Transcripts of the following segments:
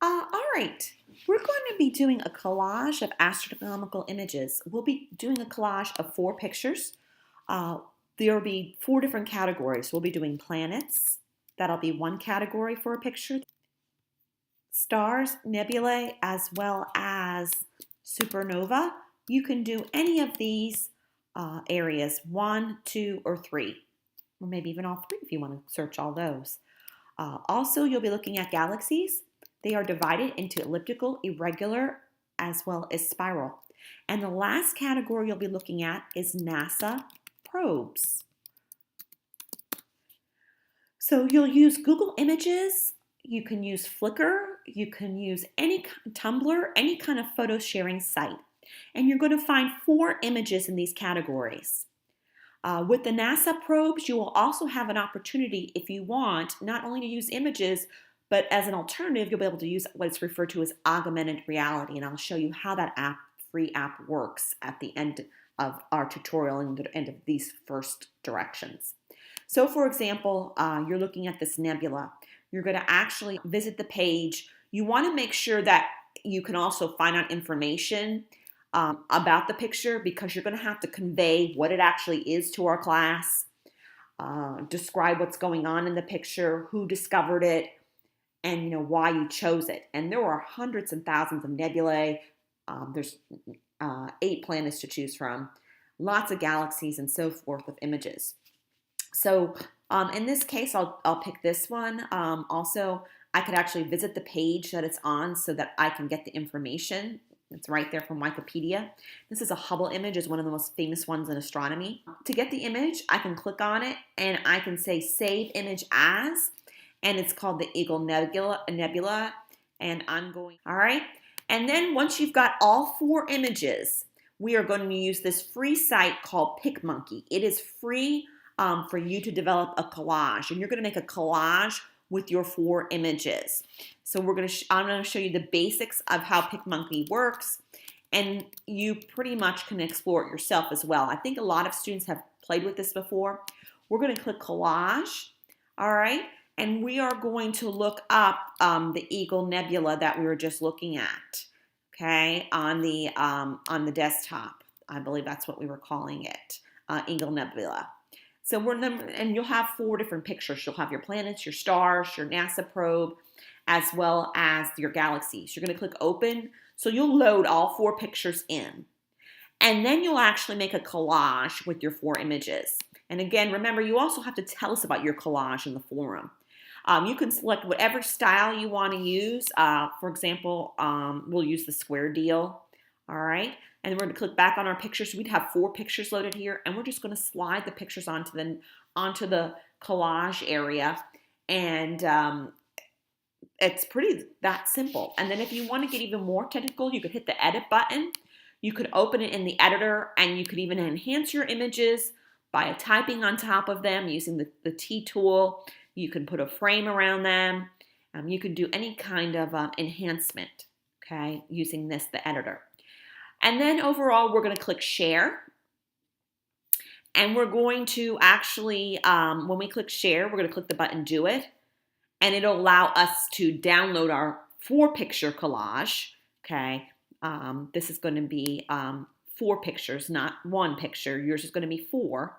All right, we're going to be doing a collage of astronomical images. We'll be doing a collage of 4 pictures. Uh, there will be 4 different categories. We'll be doing planets. That'll be one category for a picture. Stars, nebulae, as well as supernova. You can do any of these areas, 1, 2, or 3, or maybe even all 3 if you want to search all those. Also, you'll be looking at galaxies. They are divided into elliptical, irregular, as well as spiral. And the last category you'll be looking at is NASA probes. So you'll use Google Images, you can use Flickr, you can use any Tumblr, any kind of photo sharing site. And you're going to find 4 images in these categories. With the NASA probes, you will also have an opportunity, if you want, not only to use images, but as an alternative, you'll be able to use what's referred to as augmented reality. And I'll show you how that free app works at the end of our tutorial and the end of these first directions. So for example, you're looking at this nebula. You're going to actually visit the page. You want to make sure that you can also find out information about the picture, because you're going to have to convey what it actually is to our class, describe what's going on in the picture, who discovered it, and why you chose it. And there are hundreds and thousands of nebulae. There's 8 planets to choose from, lots of galaxies and so forth of images. So in this case, I'll pick this one. Also, I could actually visit the page that it's on so that I can get the information. It's right there from Wikipedia. This is a Hubble image. It's one of the most famous ones in astronomy. To get the image, I can click on it and I can say Save Image As, and it's called the Eagle Nebula, and I'm going, all right. And then once you've got all 4 images, we are going to use this free site called PicMonkey. It is free for you to develop a collage, and you're going to make a collage with your 4 images. So I'm going to show you the basics of how PicMonkey works, and you pretty much can explore it yourself as well. I think a lot of students have played with this before. We're going to click collage, all right, and we are going to look up the Eagle Nebula that we were just looking at, okay, on the desktop. I believe that's what we were calling it, Eagle Nebula. So and you'll have 4 different pictures. You'll have your planets, your stars, your NASA probe, as well as your galaxies. You're going to click open. So you'll load all 4 pictures in. And then you'll actually make a collage with your 4 images. And again, remember, you also have to tell us about your collage in the forum. You can select whatever style you want to use. For example, we'll use the square deal. All right. And we're going to click back on our pictures. We'd have 4 pictures loaded here, and we're just going to slide the pictures onto the collage area, and it's pretty that simple. And then if you want to get even more technical, you could hit the edit button. You could open it in the editor, and you could even enhance your images by typing on top of them using the T tool. You can put a frame around them. You can do any kind of enhancement, okay, using the editor. And then overall, we're going to click share. And we're going to actually, when we click share, we're going to click the button do it. And it'll allow us to download our 4-picture collage. Okay. This is going to be 4 pictures, not 1 picture. Yours is going to be 4.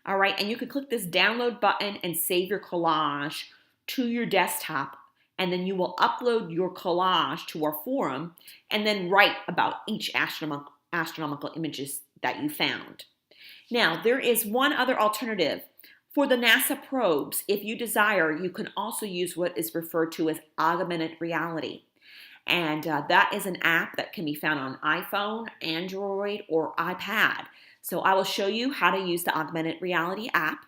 All right. And you can click this download button and save your collage to your desktop. And then you will upload your collage to our forum and then write about each astronomical images that you found. Now, there is one other alternative. For the NASA probes, if you desire, you can also use what is referred to as augmented reality. And that is an app that can be found on iPhone, Android, or iPad. So I will show you how to use the augmented reality app.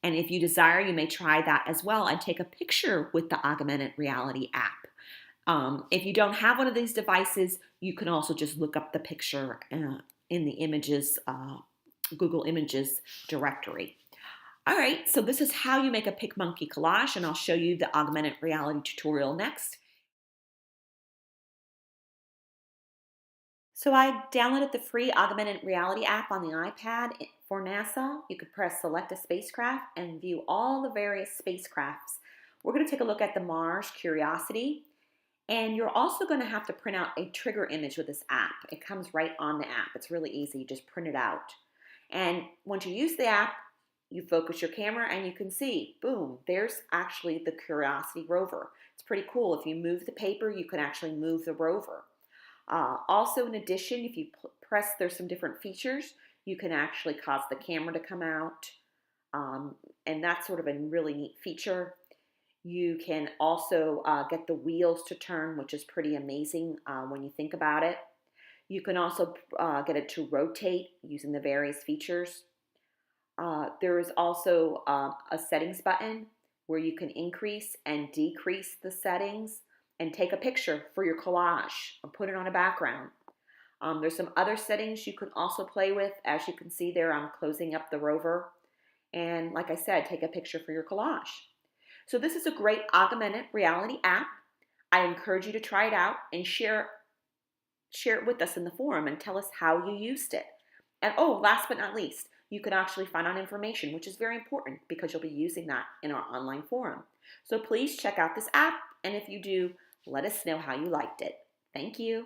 And if you desire, you may try that as well and take a picture with the augmented reality app. If you don't have one of these devices, you can also just look up the picture in the images, Google Images directory. All right, so this is how you make a PicMonkey collage, and I'll show you the augmented reality tutorial next. So I downloaded the free augmented reality app on the iPad for NASA. You could press select a spacecraft and view all the various spacecrafts. We're going to take a look at the Mars Curiosity, And you're also going to have to print out a trigger image with this app. It comes right on the app. It's really easy. You just print it out. And once you use the app, you focus your camera and you can see, boom, there's actually the Curiosity rover. It's pretty cool. If you move the paper, you can actually move the rover. Also, in addition, if you press, there's some different features. You can actually cause the camera to come out, and that's sort of a really neat feature. You can also get the wheels to turn, which is pretty amazing when you think about it. You can also get it to rotate using the various features. There is also a settings button where you can increase and decrease the settings and take a picture for your collage or put it on a background. There's some other settings you can also play with. As you can see there, I'm closing up the rover. And like I said, take a picture for your collage. So this is a great augmented reality app. I encourage you to try it out and share it with us in the forum and tell us how you used it. And oh, last but not least, you can actually find out information, which is very important because you'll be using that in our online forum. So please check out this app, and if you do, let us know how you liked it. Thank you.